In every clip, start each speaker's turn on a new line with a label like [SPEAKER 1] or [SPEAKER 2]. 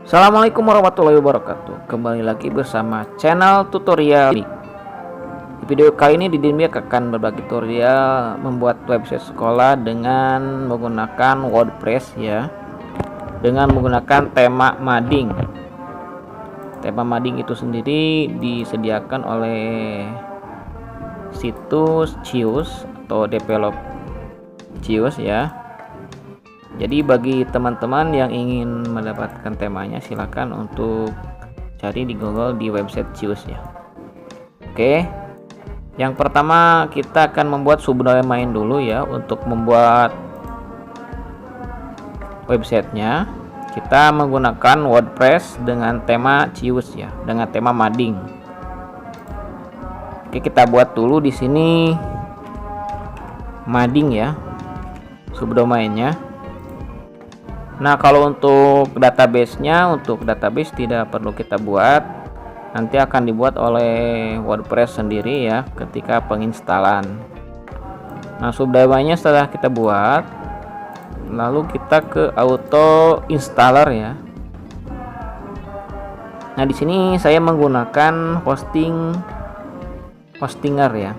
[SPEAKER 1] Assalamualaikum warahmatullahi wabarakatuh. Kembali lagi bersama channel tutorial. Di video kali ini Didin akan berbagi tutorial membuat website sekolah dengan menggunakan WordPress ya. Dengan menggunakan tema mading. Tema mading itu sendiri disediakan oleh situs Cius atau develop Cius ya. Jadi bagi teman-teman yang ingin mendapatkan temanya, silakan untuk cari di Google di website Cius ya. Oke, yang pertama kita akan membuat subdomain dulu ya. Untuk membuat websitenya kita menggunakan WordPress dengan tema Cius ya, dengan tema mading. Oke, kita buat dulu di sini mading ya, subdomainnya. Nah, kalau untuk database tidak perlu kita buat, nanti akan dibuat oleh WordPress sendiri ya ketika penginstalan. Nah, subdomainnya setelah kita buat, lalu kita ke auto installer ya. Nah, di sini saya menggunakan hostinger ya.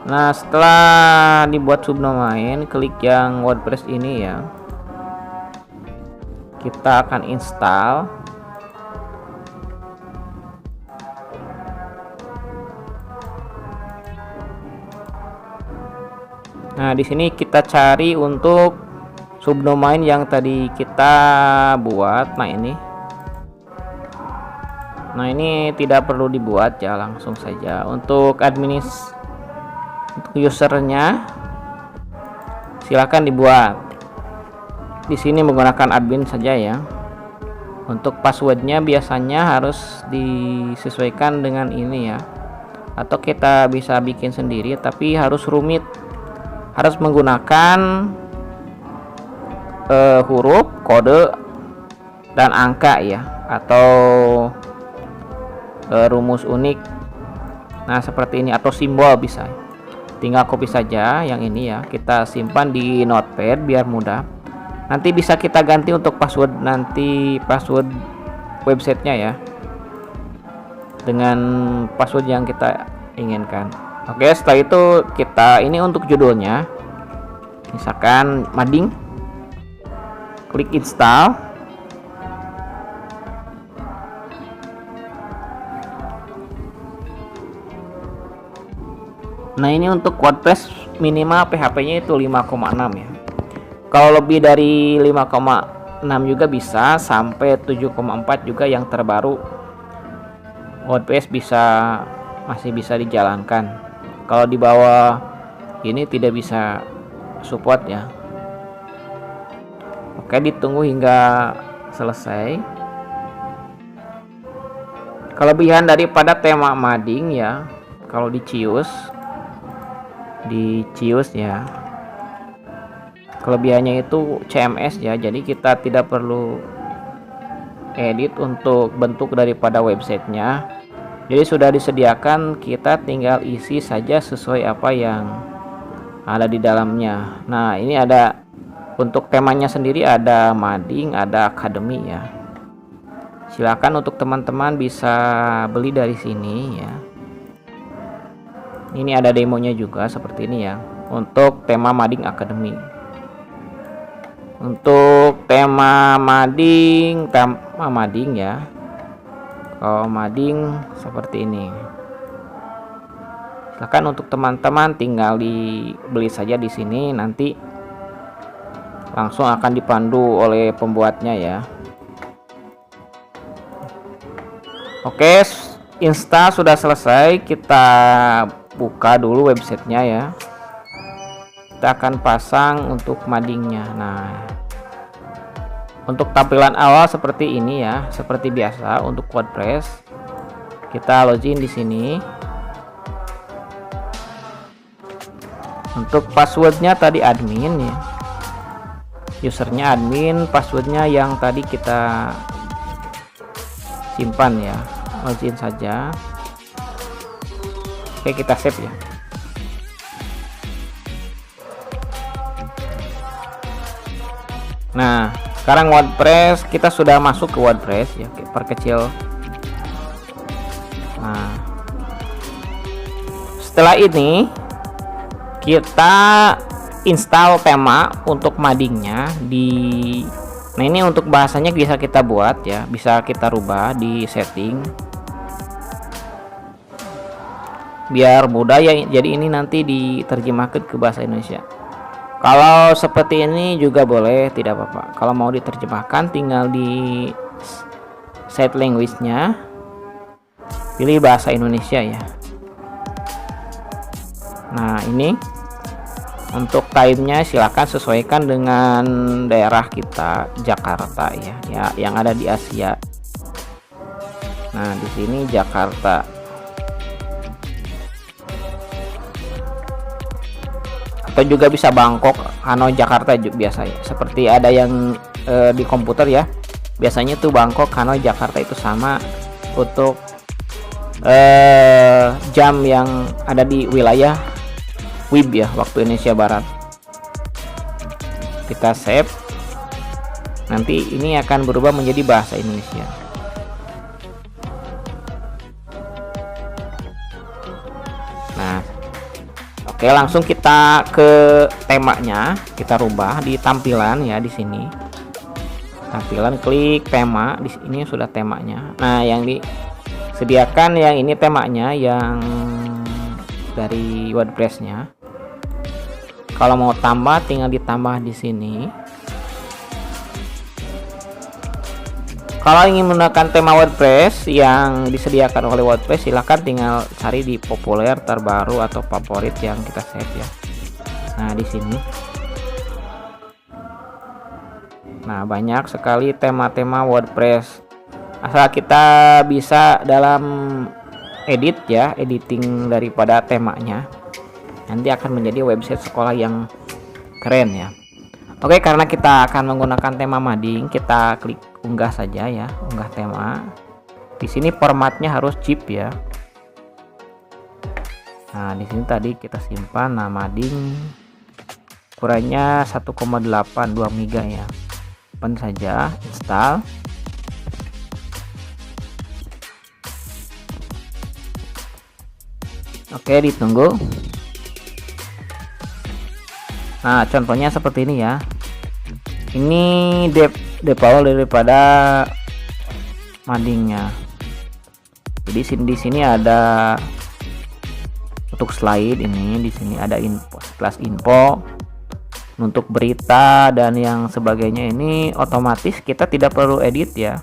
[SPEAKER 1] Nah, setelah dibuat subdomain, klik yang WordPress ini ya. Kita akan install. Nah, di sini kita cari untuk subdomain yang tadi kita buat. Nah, ini tidak perlu dibuat ya, langsung saja. Untuk usernya silakan dibuat. Di sini menggunakan admin saja ya. Untuk passwordnya biasanya harus disesuaikan dengan ini ya, atau kita bisa bikin sendiri, tapi harus rumit, harus menggunakan huruf, kode, dan angka ya, atau rumus unik. Nah, seperti ini, atau simbol bisa. Tinggal copy saja yang ini ya, kita simpan di notepad biar mudah. Nanti bisa kita ganti untuk password websitenya ya, dengan password yang kita inginkan. Oke, setelah itu kita ini untuk judulnya, misalkan mading, klik install. Nah, ini untuk WordPress minimal PHP-nya itu 5,6 ya. Kalau lebih dari 5,6 juga bisa, sampai 7,4 juga yang terbaru. WordPress masih bisa dijalankan. Kalau di bawah ini tidak bisa support ya. Oke, ditunggu hingga selesai. Kelebihan daripada tema mading ya, kalau di Cius ya, kelebihannya itu CMS ya, jadi kita tidak perlu edit untuk bentuk daripada websitenya, jadi sudah disediakan, kita tinggal isi saja sesuai apa yang ada di dalamnya. Nah, ini ada untuk temanya sendiri, ada mading, ada academy ya. Silakan untuk teman-teman bisa beli dari sini ya. Ini ada demonya juga seperti ini ya, untuk tema mading academy. Untuk tema mading ya, kalau mading seperti ini. Silakan untuk teman-teman tinggal dibeli saja di sini, nanti langsung akan dipandu oleh pembuatnya ya. Oke, install sudah selesai, kita buka dulu websitenya ya. Kita akan pasang untuk madingnya. Nah, untuk tampilan awal seperti ini ya, seperti biasa untuk WordPress. Kita login di sini. Untuk passwordnya tadi admin ya, usernya admin, passwordnya yang tadi kita simpan ya. Login saja. Oke, kita save ya. Nah, sekarang WordPress, kita sudah masuk ke WordPress ya. Oke, perkecil. Nah, setelah ini kita install tema untuk madingnya di. Nah, ini untuk bahasanya bisa kita buat ya, bisa kita rubah di setting biar mudah ya. Jadi ini nanti diterjemahkan ke bahasa Indonesia. Kalau seperti ini juga boleh, tidak apa-apa. Kalau mau diterjemahkan tinggal di set language-nya, pilih bahasa Indonesia ya. Nah, ini untuk time-nya silakan sesuaikan dengan daerah kita, Jakarta ya, yang ada di Asia. Nah, di sini Jakarta. Atau juga bisa Bangkok, Hanoi, Jakarta juga biasa ya. Seperti ada yang di komputer ya. Biasanya tuh Bangkok, Hanoi, Jakarta itu sama untuk jam yang ada di wilayah WIB ya, waktu Indonesia Barat. Kita save. Nanti ini akan berubah menjadi bahasa Indonesia. Nah, oke, langsung kita ke temanya, kita rubah di tampilan ya, di sini. Tampilan, klik tema, di sini sudah temanya. Nah, yang disediakan yang ini temanya yang dari WordPress-nya. Kalau mau tambah tinggal ditambah di sini. Kalau ingin menggunakan tema WordPress yang disediakan oleh WordPress, silahkan tinggal cari di populer, terbaru, atau favorit yang kita save ya. Nah, di sini. Nah, banyak sekali tema-tema WordPress. Asal kita bisa dalam edit ya, editing daripada temanya, nanti akan menjadi website sekolah yang keren ya. Oke, karena kita akan menggunakan tema mading, kita klik unggah saja ya, unggah tema. Di sini formatnya harus zip ya. Nah, di sini tadi kita simpan. Nah, mading ukurannya 1,82 MB ya. Open saja, install. Oke, ditunggu. Nah, contohnya seperti ini ya. Ini default daripada madingnya. Jadi di sini ada untuk slide ini, di sini ada info, plus info untuk berita dan yang sebagainya. Ini otomatis kita tidak perlu edit ya.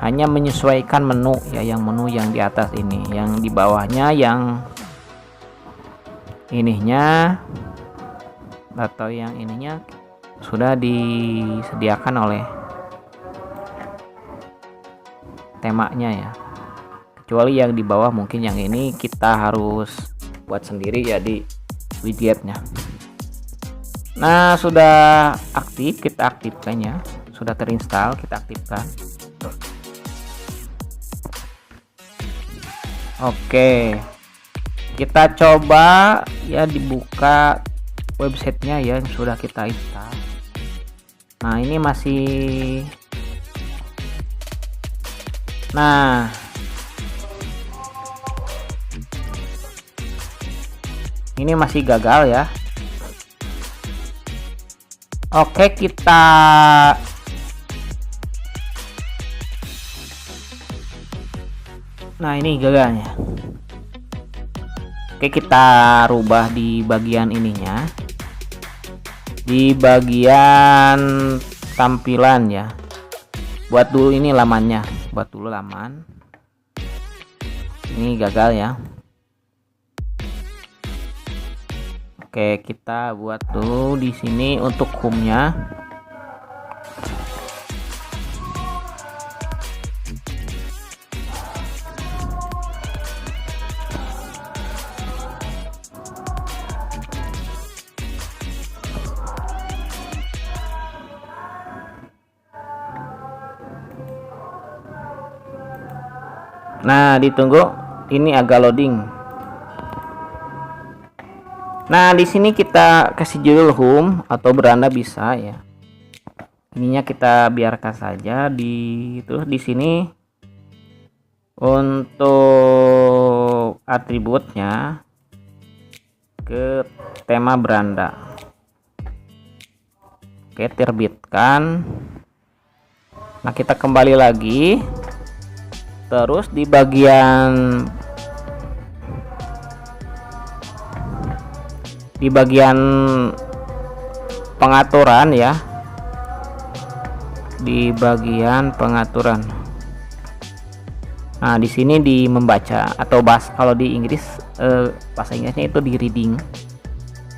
[SPEAKER 1] Hanya menyesuaikan menu ya, yang menu yang di atas ini, yang di bawahnya yang ininya atau yang ininya sudah disediakan oleh temanya ya. Kecuali yang di bawah, mungkin yang ini kita harus buat sendiri ya di widgetnya. Nah, sudah aktif, kita aktifkan ya. Sudah terinstall, kita aktifkan. Oke, kita coba ya, dibuka websitenya ya, yang sudah kita install. Nah, ini masih, nah ini masih gagal ya. Oke, kita nah ini gagalnya. Oke, kita rubah di bagian ininya, di bagian tampilan ya. Buat dulu ini lamannya, buat dulu laman. Ini gagal ya. Oke, kita buat dulu di sini untuk home-nya. Nah, ditunggu, ini agak loading. Nah, di sini kita kasih judul home atau beranda bisa ya. ininya kita biarkan saja terus di sini untuk atributnya ke tema beranda. Oke, terbitkan. Nah, kita kembali lagi, terus di bagian pengaturan ya, di bagian pengaturan. Nah, di sini di membaca atau kalau di Inggris bahasa Inggrisnya itu di reading.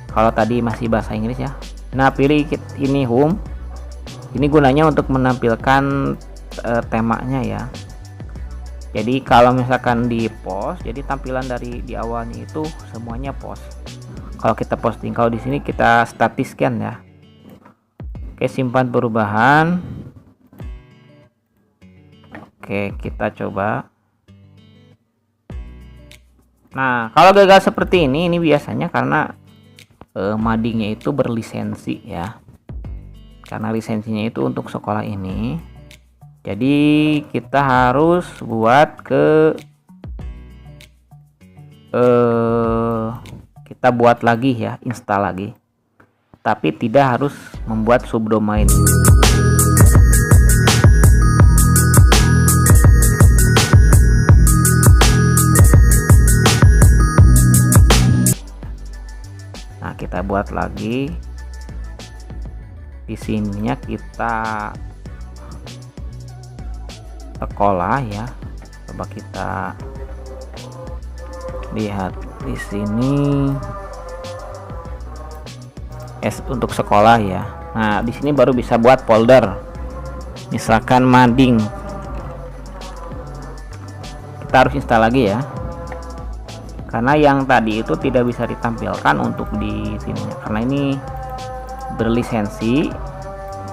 [SPEAKER 1] Kalau tadi masih bahasa Inggris ya. Nah, pilih ini home. Ini gunanya untuk menampilkan temanya ya. Jadi kalau misalkan di post, jadi tampilan dari di awalnya itu semuanya post. Kalau kita posting, kalau di sini kita statiskan ya. Oke, simpan perubahan. Oke, kita coba. Nah, kalau gagal seperti ini biasanya karena madingnya itu berlisensi ya. Karena lisensinya itu untuk sekolah ini. Jadi kita harus buat kita buat lagi ya, install lagi. Tapi tidak harus membuat subdomain. Nah, kita buat lagi. Di sininya kita sekolah ya. Coba kita lihat di sini untuk sekolah ya. Nah, di sini baru bisa buat folder. Misalkan mading. Kita harus install lagi ya. Karena yang tadi itu tidak bisa ditampilkan untuk di sini karena ini berlisensi.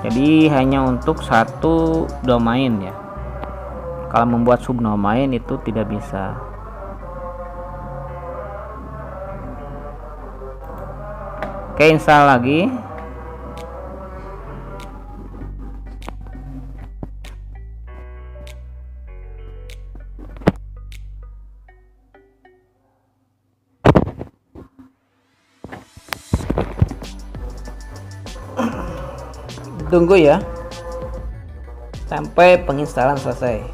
[SPEAKER 1] Jadi hanya untuk satu domain ya. Kalau membuat subdomain itu tidak bisa. Oke, install lagi. Tunggu ya sampai penginstalan selesai.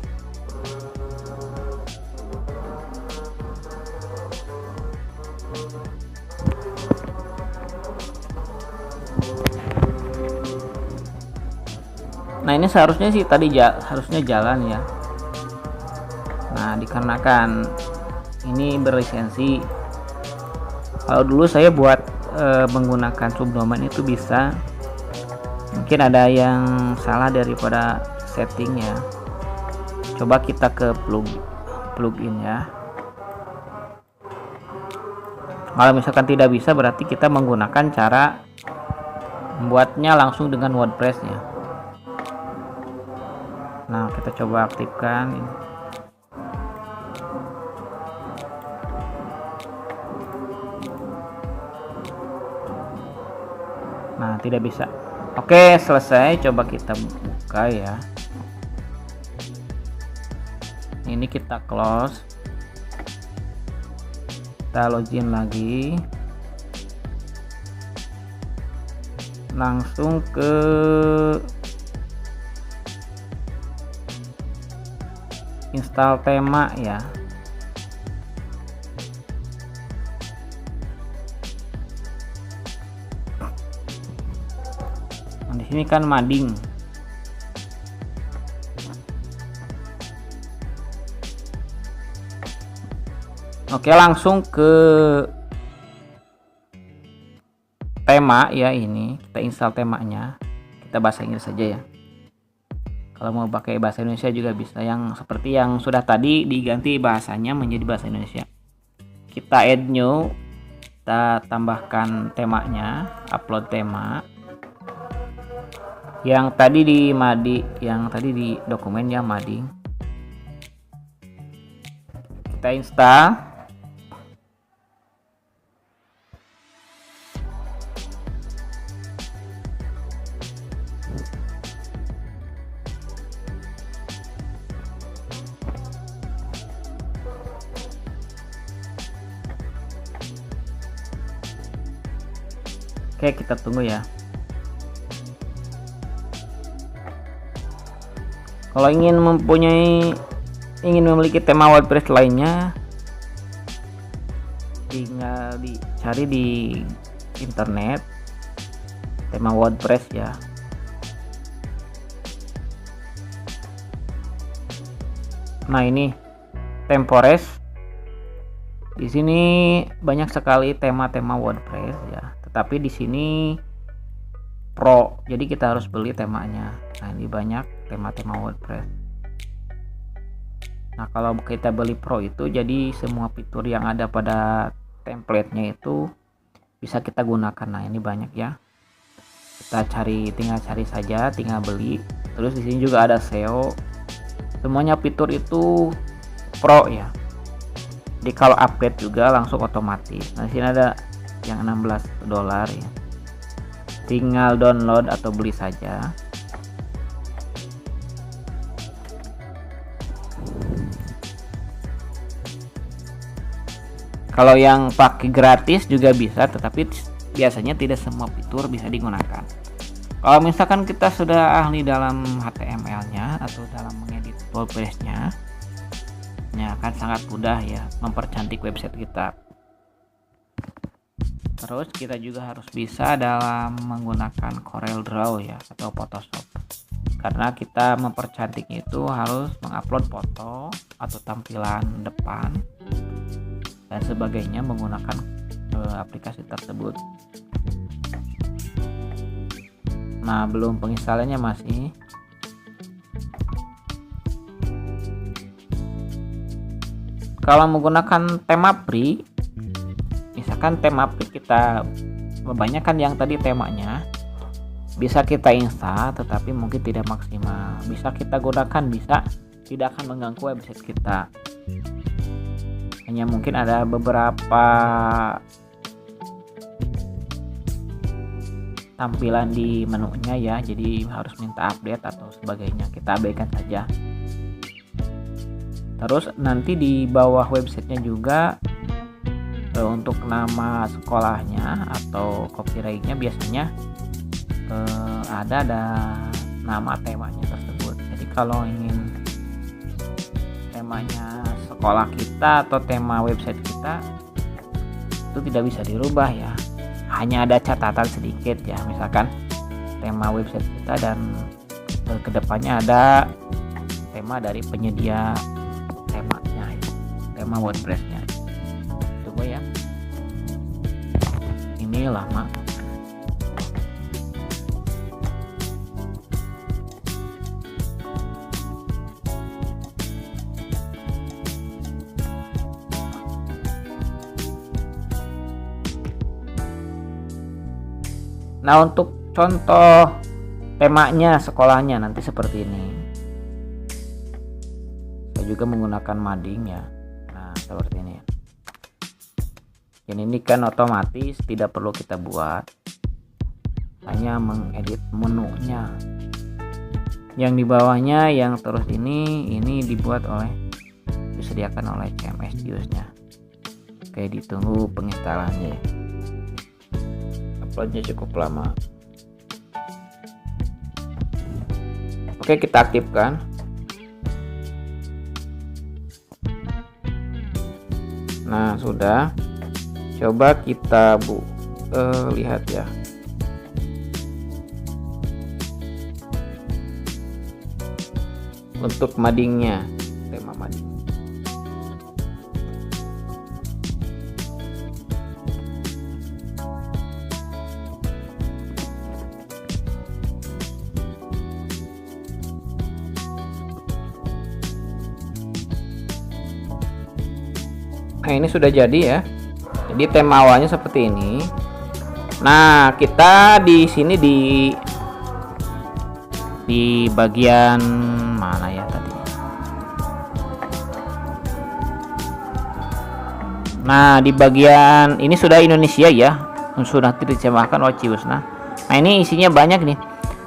[SPEAKER 1] Nah, ini seharusnya sih tadi harusnya jalan ya. Nah, dikarenakan ini berlisensi, kalau dulu saya buat menggunakan subdomain itu bisa. Mungkin ada yang salah daripada setting ya. Coba kita ke plugin ya. Kalau misalkan tidak bisa, berarti kita menggunakan cara membuatnya langsung dengan WordPress ya. Nah, kita coba aktifkan ini. Nah, tidak bisa. Oke, selesai. Coba kita buka ya. Ini kita close. Kita login lagi. Langsung ke install tema ya. Nah, di sini kan mading. Oke, langsung ke tema ya. Ini kita install temanya. Kita bahasa Inggris saja ya. Kalau mau pakai bahasa Indonesia juga bisa. Yang seperti yang sudah tadi diganti bahasanya menjadi bahasa Indonesia. Kita add new. Kita tambahkan temanya, upload tema. Yang tadi di dokumennya mading. Kita install. Oke, kita tunggu ya. Kalau ingin memiliki tema WordPress lainnya, tinggal dicari di internet tema WordPress ya. Nah, ini Tempores. Di sini banyak sekali tema-tema WordPress ya. Tetapi di sini Pro, jadi kita harus beli temanya. Nah, ini banyak tema-tema WordPress. Nah, kalau kita beli Pro itu jadi semua fitur yang ada pada template-nya itu bisa kita gunakan. Nah, ini banyak ya. Kita tinggal cari saja, tinggal beli. Terus di sini juga ada SEO. Semuanya fitur itu Pro ya. Jadi kalau update juga langsung otomatis. Nah, di sini ada yang $16 ya. Tinggal download atau beli saja. Kalau yang pakai gratis juga bisa, tetapi biasanya tidak semua fitur bisa digunakan. Kalau misalkan kita sudah ahli dalam HTML-nya atau dalam mengedit WordPress-nya, ya akan sangat mudah ya mempercantik website kita. Terus kita juga harus bisa dalam menggunakan CorelDRAW ya atau Photoshop. Karena kita mempercantiknya itu harus mengupload foto atau tampilan depan dan sebagainya menggunakan aplikasi tersebut. Nah, belum penginstalannya masih. Kalau menggunakan tema free, misalkan tema free kita kebanyakan yang tadi temanya bisa kita install tetapi mungkin tidak maksimal. Bisa kita gunakan, bisa tidak akan mengganggu website kita. Hanya mungkin ada beberapa tampilan di menunya ya, jadi harus minta update atau sebagainya. Kita abaikan saja. Terus nanti di bawah websitenya juga untuk nama sekolahnya atau copyrightnya biasanya ada nama temanya tersebut. Jadi kalau ingin temanya sekolah kita atau tema website kita itu tidak bisa dirubah ya, hanya ada catatan sedikit ya, misalkan tema website kita dan kedepannya ada tema dari penyedia temanya ya, tema WordPress-nya. Tunggu ya, ini lama. Nah, untuk contoh temanya sekolahnya nanti seperti ini. Saya juga menggunakan mading ya. Nah, seperti ini. Dan ini kan otomatis tidak perlu kita buat. Hanya mengedit menunya. Yang di bawahnya yang terus ini dibuat disediakan oleh CMS Studio-nya. Oke, ditunggu penginstalannya. Uploadnya cukup lama. Oke, kita aktifkan. Nah, sudah. Coba kita lihat ya. Untuk madingnya, tema mading. Nah, ini sudah jadi ya. Jadi tema awalnya seperti ini. Nah, kita di sini di bagian mana ya tadi? Nah, di bagian ini sudah Indonesia ya. Sudah diterjemahkan oleh Ciusna. Nah, ini isinya banyak nih.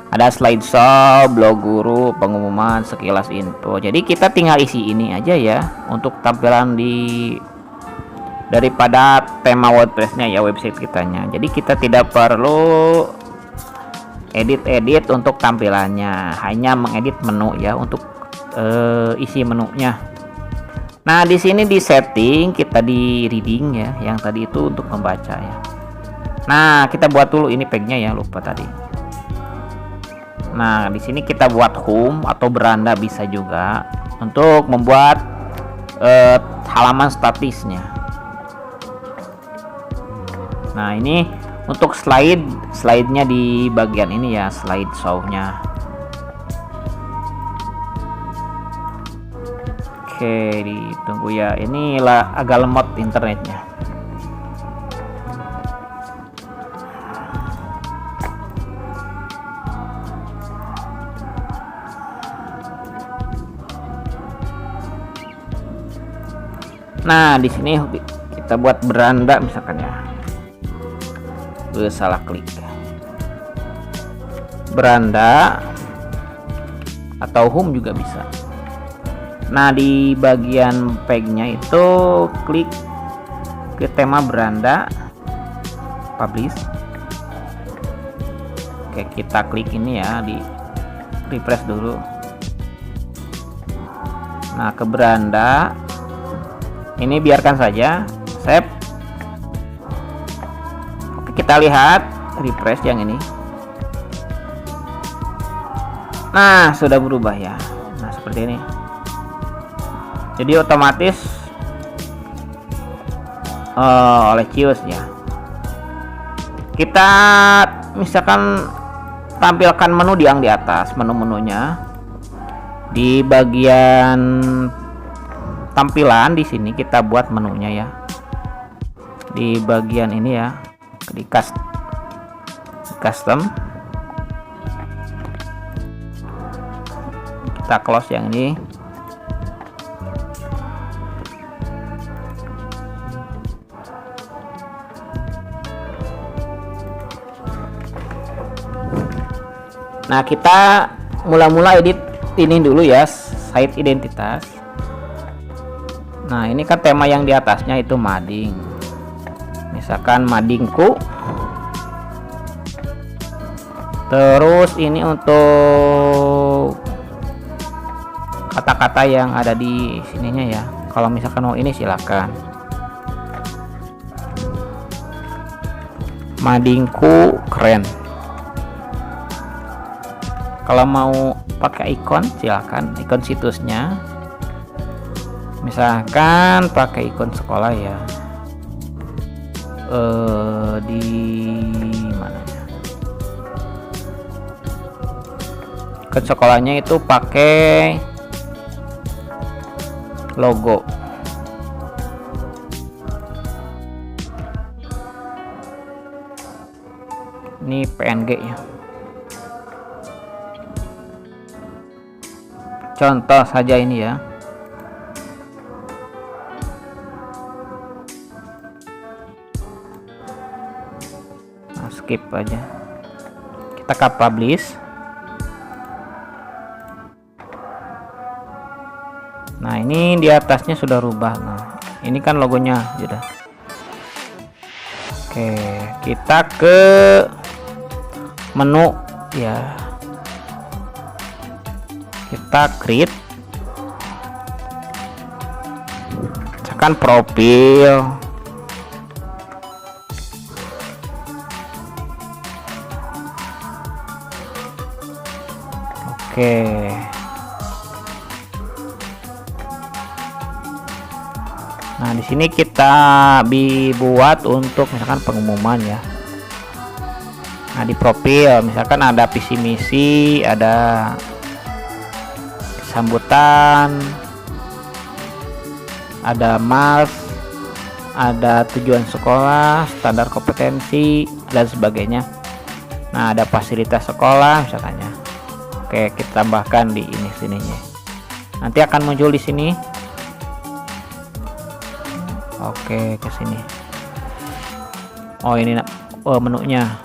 [SPEAKER 1] Ada slideshow, blog guru, pengumuman, sekilas info. Jadi kita tinggal isi ini aja ya untuk tampilan di daripada tema WordPress-nya ya, website kitanya. Jadi kita tidak perlu edit-edit untuk tampilannya, hanya mengedit menu ya untuk isi menunya. Nah, di sini di setting kita di reading ya, yang tadi itu untuk membaca ya. Nah, kita buat dulu ini page-nya ya, lupa tadi. Nah, di sini kita buat home atau beranda bisa juga untuk membuat halaman statisnya. Nah, ini untuk slide-nya di bagian ini ya, slide show-nya. Oke, ditunggu ya. Inilah agak lemot internetnya. Nah, di sini kita buat beranda misalkan ya. Salah klik. Beranda atau home juga bisa. Nah, di bagian page-nya itu klik ke tema beranda, publish. Oke, kita klik ini ya, di refresh dulu. Nah, ke beranda ini biarkan saja, save. Oke, kita lihat refresh yang ini. Nah, sudah berubah ya. Nah, seperti ini. Jadi otomatis oleh Cius ya. Kita misalkan tampilkan menu yang di atas, menu-menunya di bagian tampilan. Di sini kita buat menunya ya, di bagian ini ya, di custom. Kita close yang ini. Nah, kita mula-mula edit ini dulu ya, site identitas. Nah, ini kan tema yang di atasnya itu mading. Misalkan madingku. Terus ini untuk kata-kata yang ada di sininya ya. Kalau misalkan mau ini silakan. Madingku keren. Kalau mau pakai ikon silakan, ikon situsnya. Misalkan pakai ikon sekolah ya. Di mana ya? Ikon sekolahnya itu pakai logo. Ini PNG ya. Contoh saja ini ya. Nah, skip aja. Kita ke publish. Nah, ini di atasnya sudah rubah. Nah, ini kan logonya sudah. Oke, kita ke menu ya. Kita create, misalkan profil. Oke. Nah, di sini kita dibuat untuk misalkan pengumuman ya. Nah, di profil misalkan ada visi misi, ada sambutan, ada mas, ada tujuan sekolah, standar kompetensi dan sebagainya. Nah, ada fasilitas sekolah misalnya. Oke, kita tambahkan di ini sininya. Nanti akan muncul di sini. Oke, ke sini. Oh, ini menunya.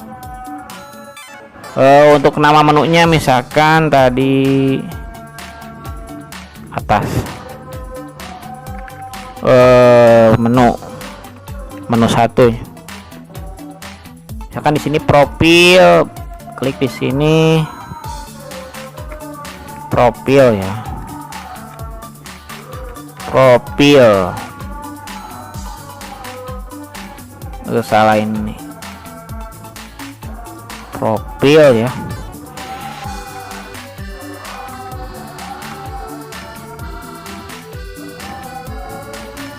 [SPEAKER 1] Untuk nama menunya misalkan tadi atas menu menu 1. Misalkan di sini profil, klik di sini profil ya. Profil. Salah ini. Profil ya.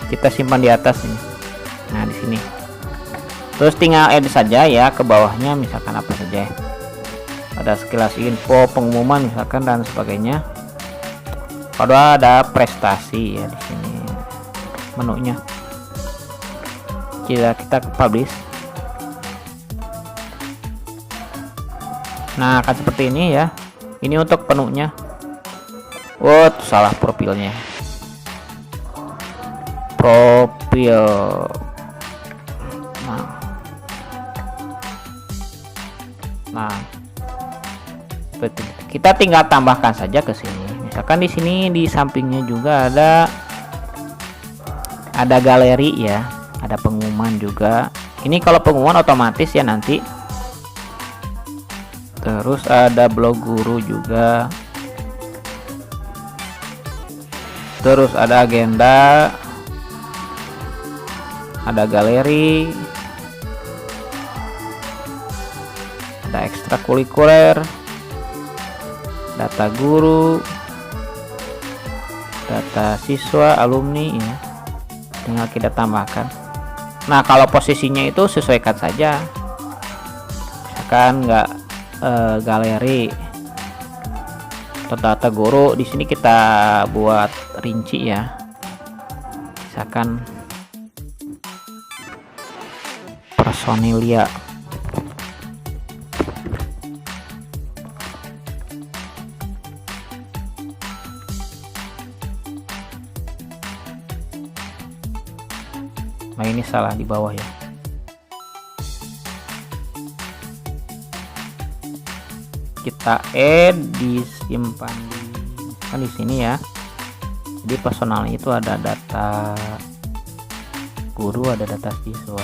[SPEAKER 1] Kita simpan di atas ini. Nah, di sini. Terus tinggal edit saja ya ke bawahnya, misalkan apa saja. Ada sekilas info, pengumuman misalkan dan sebagainya. Kalau ada prestasi ya di sini menunya. Kita ke publish. Nah, akan seperti ini ya. Ini untuk penuhnya. Oh, salah profilnya. Profil. Nah, seperti itu. Kita tinggal tambahkan saja ke sini. Misalkan di sini di sampingnya juga ada galeri ya, ada pengumuman juga. Ini kalau pengumuman otomatis ya nanti. Terus ada blog guru juga. Terus ada agenda. Ada galeri, ada ekstrakurikuler, data guru, data siswa, alumni ya. Tinggal kita tambahkan. Nah, kalau posisinya itu sesuaikan saja. Misalkan nggak galeri atau data guru, di sini kita buat rinci ya. Misalkan personilia. Nah, ini salah di bawah ya. Kita add, disimpan di sini ya. Jadi personalnya itu ada data guru, ada data siswa.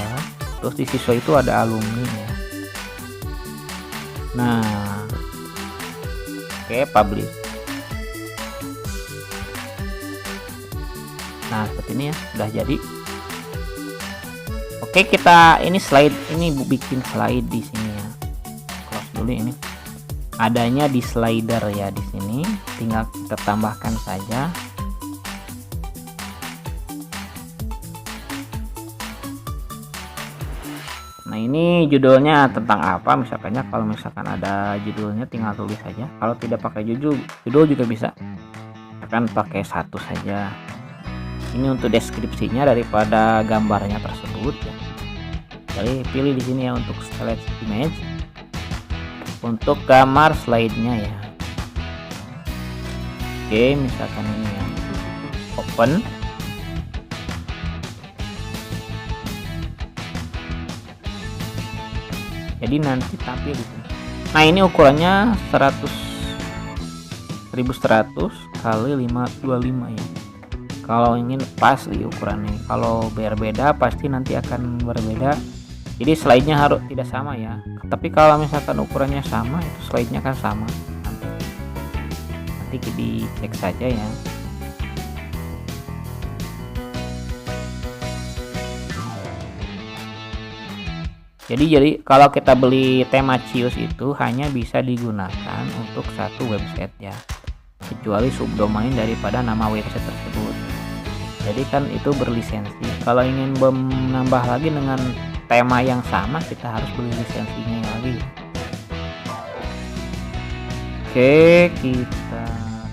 [SPEAKER 1] Terus di siswa itu ada alumni ya. Nah, oke, publish. Nah, seperti ini ya, sudah jadi. Oke, kita ini slide, ini bikin slide di sini ya. Close dulu ini. Adanya di slider ya di sini, tinggal kita tambahkan saja. Nah, ini judulnya tentang apa misalkannya. Kalau misalkan ada judulnya tinggal tulis saja. Kalau tidak pakai judul juga bisa. Akan pakai satu saja. Ini untuk deskripsinya daripada gambarnya tersebut ya. Jadi pilih di sini ya untuk select image. Untuk gambar slide-nya ya. Oke, misalkan ini ya. Open. Jadi nanti tampil di sini. Nah, ini ukurannya 1100 kali 525 ya. Kalau ingin pas di ukurannya. Kalau berbeda pasti nanti akan berbeda. Jadi slide-nya harus tidak sama ya. Tapi kalau misalkan ukurannya sama, itu slide-nya kan sama. Nanti dicek saja ya. Jadi kalau kita beli tema Cius itu hanya bisa digunakan untuk satu website ya, kecuali subdomain daripada nama website tersebut. Jadi kan itu berlisensi. Kalau ingin menambah lagi dengan tema yang sama, kita harus beli lisensinya lagi. Oke, kita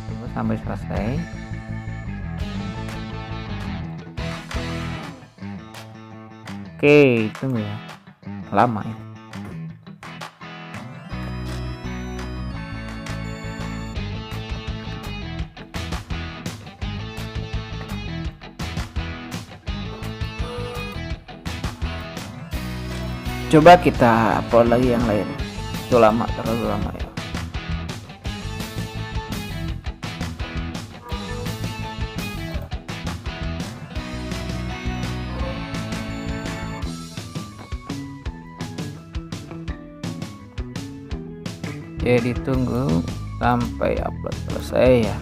[SPEAKER 1] tunggu sampai selesai. Oke, tunggu ya. Lama ya. Coba kita upload lagi yang lain. Itu lama, terlalu lama ya. Oke, ditunggu sampai upload selesai ya.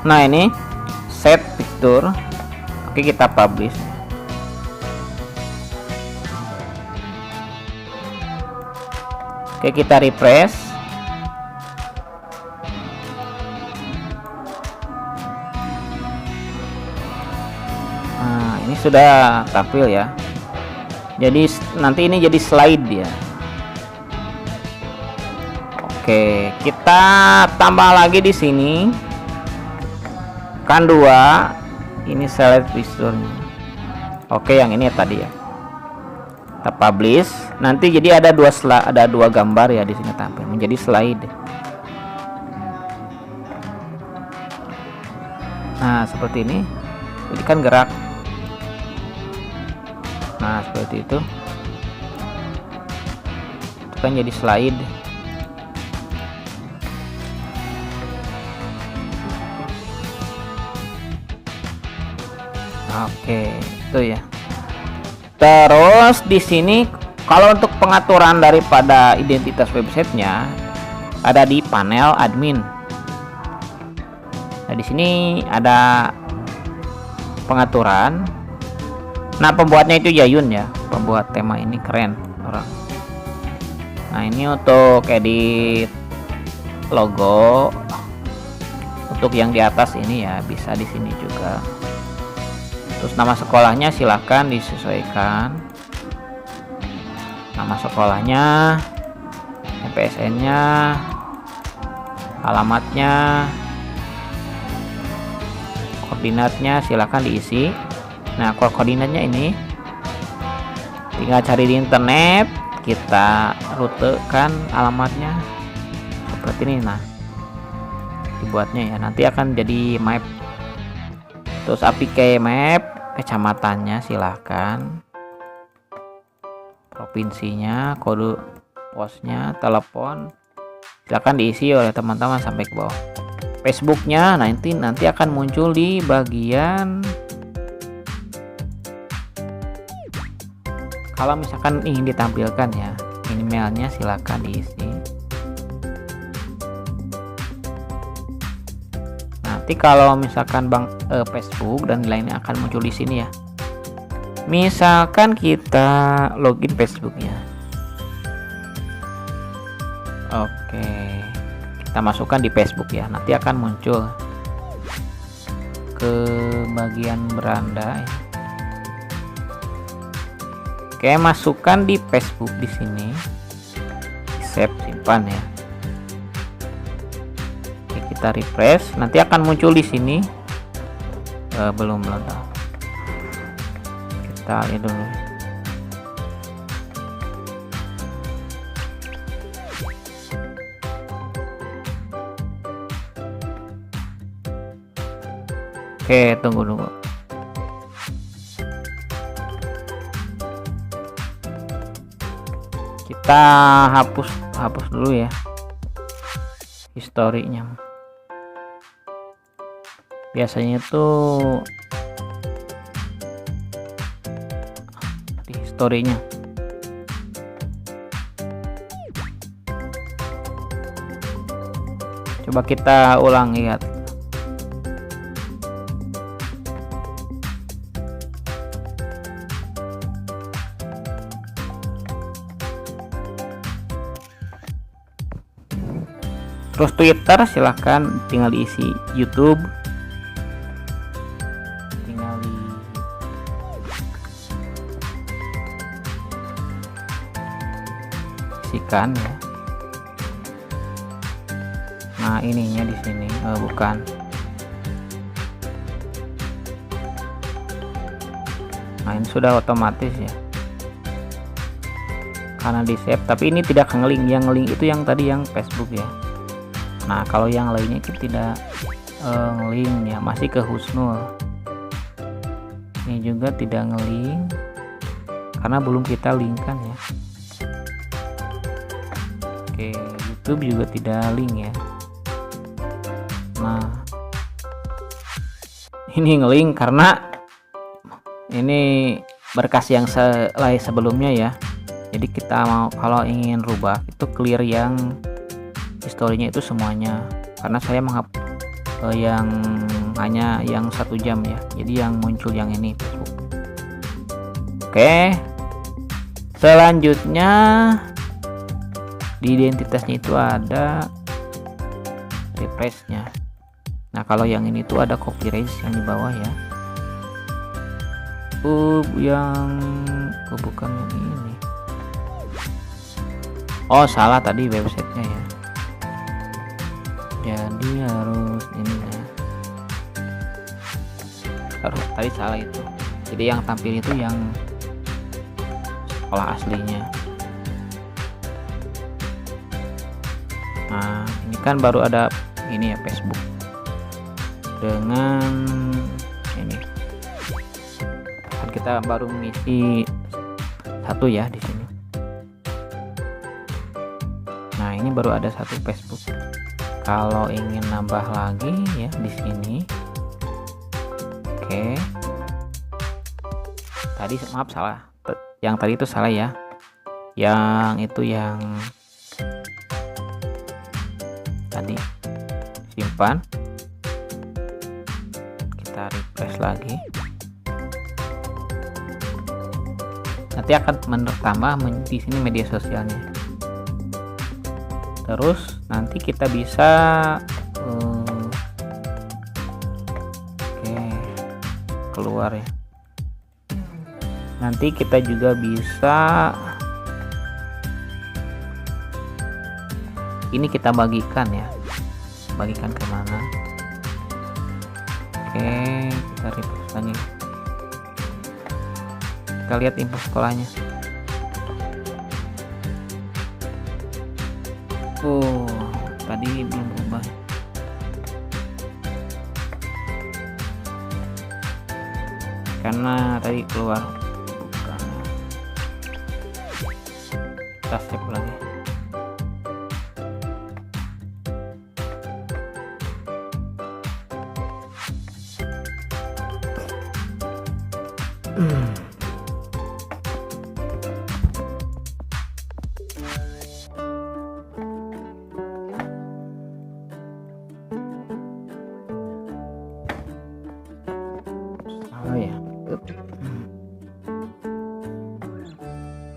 [SPEAKER 1] Nah, ini set picture. Oke, kita publish. Oke, kita refresh. Nah, ini sudah tampil ya. Jadi nanti ini jadi slide ya. Oke, kita tambah lagi di sini. Kan 2. Ini select picture-nya. Oke, yang ini tadi ya. Kita publish. Nanti jadi ada dua gambar ya di sini tampil menjadi slide. Nah, seperti ini. Jadi kan gerak. Nah, seperti itu kan jadi slide. Oke, itu ya. Terus di sini kalau untuk pengaturan daripada identitas websitenya ada di panel admin. Nah, di sini ada pengaturan. Nah, pembuatnya itu Yayun ya, pembuat tema ini keren orang. Nah, ini untuk edit logo. Untuk yang di atas ini ya bisa di sini juga. Terus nama sekolahnya silahkan disesuaikan. Nama sekolahnya, MPSN-nya, alamatnya, koordinatnya silahkan diisi. Nah, koordinatnya ini tinggal cari di internet, kita rutekan alamatnya seperti ini. Nah, dibuatnya ya, nanti akan jadi map. Terus APK map, kecamatannya silahkan, provinsinya, kode posnya, telepon silahkan diisi oleh teman-teman sampai ke bawah. Facebooknya nanti akan muncul di bagian. Kalau misalkan ingin ditampilkan ya, emailnya silahkan diisi. Nanti kalau misalkan Facebook dan lainnya akan muncul di sini ya. Misalkan kita login Facebooknya. Oke, kita masukkan di Facebook ya. Nanti akan muncul ke bagian beranda ya. Oke, masukkan di Facebook di sini. Save, simpan ya. Oke, kita refresh, nanti akan muncul di sini. Belum. Kita lihat dulu. Oke, tunggu dulu. Kita hapus dulu ya historinya. Biasanya itu di historinya. Coba kita ulang lihat. Terus Twitter silahkan tinggal diisi, YouTube tinggal diisikan ya. Nah, ininya di sini bukan. Nah, ini sudah otomatis ya. Karena di save, tapi ini tidak ngeling. Yang ngeling itu yang tadi yang Facebook ya. Nah, kalau yang lainnya itu tidak ngeling ya, masih ke Husnul. Ini juga tidak ngeling karena belum kita linkkan ya. Oke, YouTube juga tidak link ya. Nah, ini ngeling karena ini berkas yang sebelumnya ya. Jadi kita mau kalau ingin rubah itu clear yang historinya itu semuanya, karena saya yang hanya yang 1 jam ya, jadi yang muncul yang ini Facebook. Oke, selanjutnya di identitasnya itu ada refreshnya. Nah kalau yang ini tuh ada copy erase yang di bawah ya. Bukan yang ini. Oh salah tadi websitenya ya. Jadi harus ini ya. Harus tadi salah itu. Jadi yang tampil itu yang sekolah aslinya. Nah ini kan baru ada ini ya, Facebook dengan ini kan kita baru mengisi 1 ya di sini. Nah ini baru ada 1 Facebook. Kalau ingin nambah lagi ya di sini. Oke, tadi maaf salah, yang tadi itu salah ya, yang itu yang tadi simpan, kita refresh lagi, nanti akan bertambah di sini media sosialnya. Terus nanti kita bisa keluar ya. Nanti kita juga bisa ini kita bagikan ya, bagikan kemana. Oke, kita refresh lagi, kita lihat info sekolahnya. Tadi belum berubah karena tadi keluar. Kita save lagi.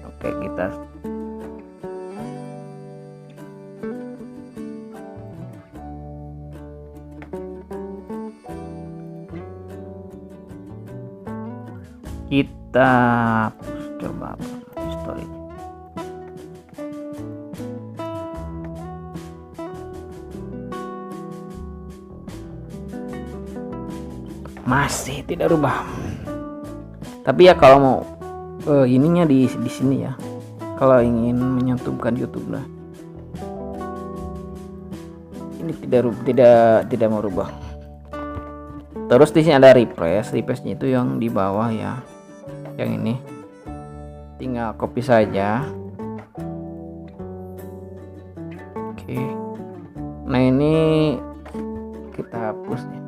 [SPEAKER 1] Oke, kita coba history. Masih tidak rubah. Tapi ya kalau mau ininya di sini ya. Kalau ingin menyantumkan YouTube lah. Ini tidak mau rubah. Terus di sini ada refreshnya itu yang di bawah ya. Yang ini tinggal copy saja. Oke. Nah ini kita hapus nih.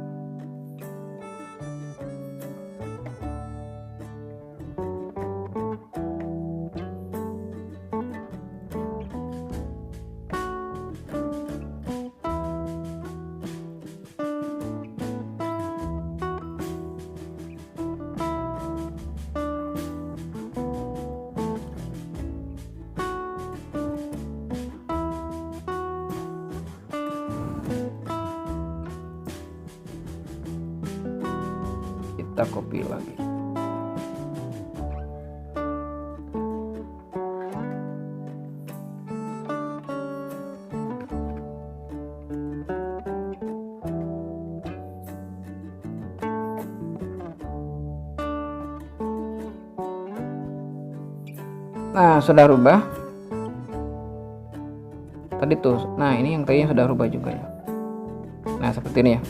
[SPEAKER 1] Kita copy lagi. Nah, sudah rubah. Tadi tuh. Nah, ini yang tadinya sudah rubah juga ya. Nah, seperti ini ya.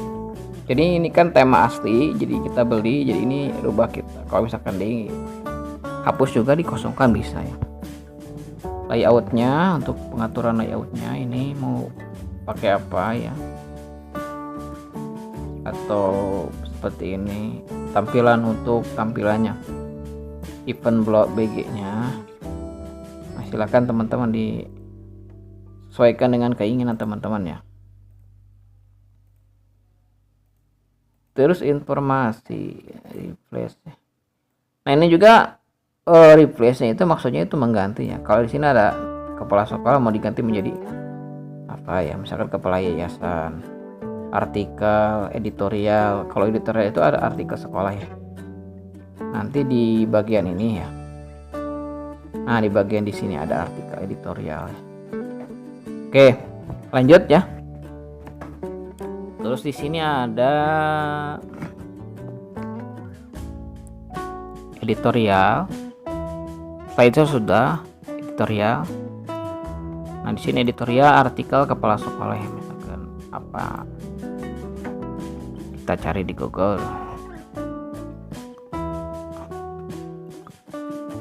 [SPEAKER 1] Jadi ini kan tema asli, jadi kita beli, jadi ini rubah kita. Kalau misalkan di hapus juga dikosongkan bisa ya. Layoutnya, untuk pengaturan layoutnya ini mau pakai apa ya, atau seperti ini. tampilan untuk tampilannya, event blog BG-nya. Nah, silakan teman-teman disesuaikan dengan keinginan teman-teman ya. Terus informasi replace. Nah, ini juga replace-nya itu maksudnya itu mengganti ya. Kalau di sini ada kepala sekolah mau diganti menjadi apa ya, misalkan kepala yayasan, artikel, editorial. Kalau editorial itu ada artikel sekolah ya. Nanti di bagian ini ya. Nah, di bagian di sini ada artikel editorial. Oke, lanjut ya. Terus di sini ada editorial. Setelah itu sudah editorial. Nah, di sini editorial artikel kepala sekolah ya, misalkan apa. Kita cari di Google.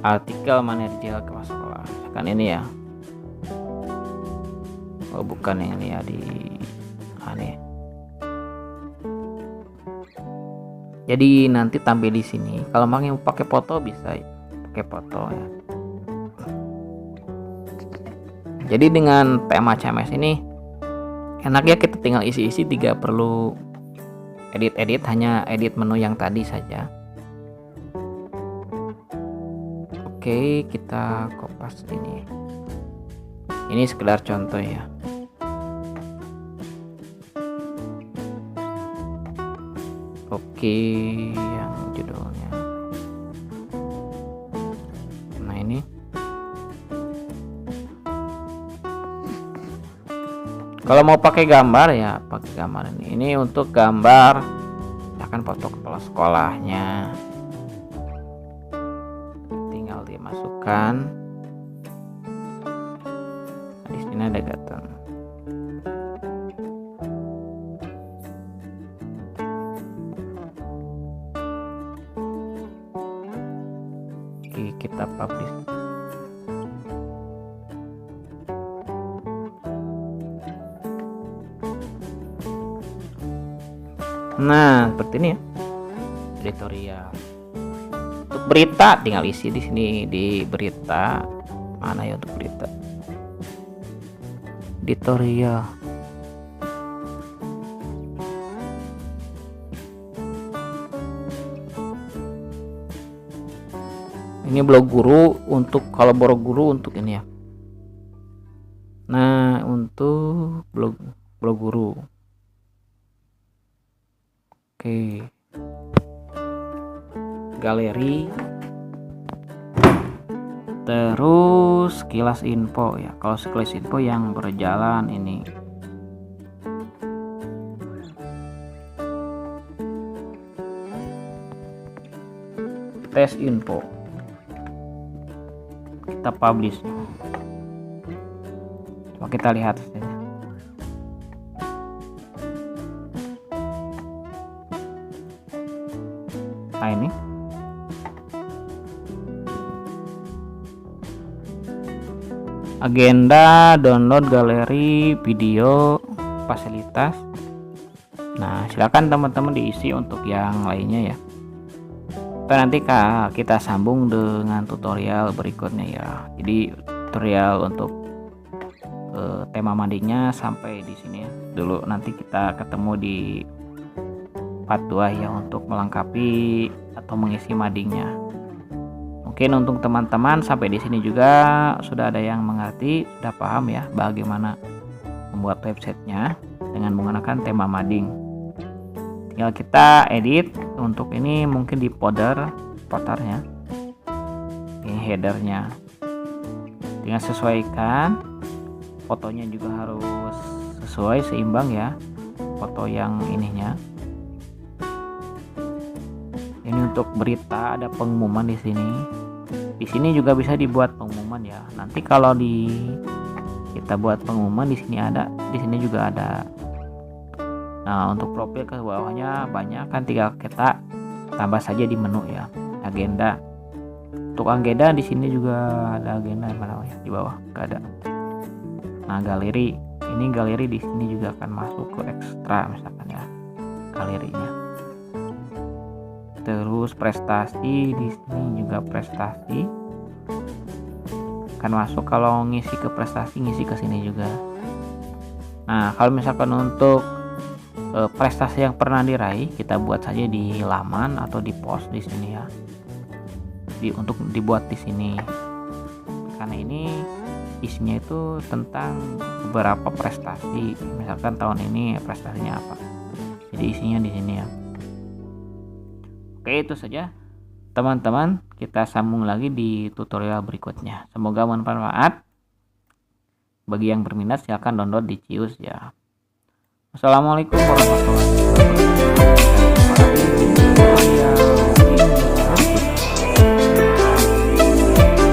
[SPEAKER 1] Artikel manajerial kepala sekolah. Misalkan ini ya. Oh, bukan yang ini ya, di aneh. Jadi nanti tampil di sini. Kalau mau pakai foto bisa pakai foto ya. Jadi dengan tema CMS ini enaknya kita tinggal isi-isi, tidak perlu edit-edit, hanya edit menu yang tadi saja. Oke, kita kopas ini. Ini sekedar contoh ya. Oke, yang judulnya. Nah, ini. Kalau mau pakai gambar ya, pakai gambar ini. Ini untuk gambar, misalkan foto kepala sekolahnya. Tinggal dimasukkan. Nah, di sini ada gaton. Kita publish. Nah, seperti ini ya. Editorial. Untuk berita tinggal isi di sini di berita. Mana ya untuk berita? Editorial. Ini blog guru untuk, kalau blog guru untuk ini ya. Nah, untuk blog guru. Oke. Galeri. Terus kilas info ya. Kalau kilas info yang berjalan ini. Tes info. Kita publish. Coba kita lihat saja. Nah, ini agenda, download galeri, video, fasilitas. Nah, silakan teman-teman diisi untuk yang lainnya ya. Nanti kita sambung dengan tutorial berikutnya ya. Jadi tutorial untuk tema madingnya sampai di sini ya dulu. Nanti kita ketemu di part 2 ya untuk melengkapi atau mengisi madingnya. Mungkin untuk teman-teman sampai di sini juga sudah ada yang mengerti, sudah paham ya bagaimana membuat websitenya dengan menggunakan tema mading. Tinggal kita edit. Untuk ini mungkin di footernya, ini headernya tinggal sesuaikan. Fotonya juga harus sesuai, seimbang ya, foto yang ininya. Ini untuk berita ada pengumuman di sini. Di sini juga bisa dibuat pengumuman ya. Nanti kalau kita buat pengumuman di sini ada, di sini juga ada. Nah, untuk profil ke bawahnya banyak kan, tinggal kita tambah saja di menu ya. Agenda. Untuk agenda di sini juga ada agenda mana ya, di bawah enggak ada. Nah, galeri. Ini galeri di sini juga akan masuk ke ekstra misalkan ya. Galerinya. terus prestasi, di sini juga prestasi kan masuk. Kalau ngisi ke prestasi, ngisi ke sini juga. Nah, kalau misalkan untuk prestasi yang pernah diraih, kita buat saja di laman atau di post di sini ya. Untuk dibuat di sini. Karena ini isinya itu tentang beberapa prestasi. Misalkan tahun ini prestasinya apa. Jadi isinya di sini ya. Oke, itu saja teman-teman. Kita sambung lagi di tutorial berikutnya. Semoga bermanfaat. Bagi yang berminat silahkan download di Cius ya. Assalamualaikum warahmatullahi wabarakatuh.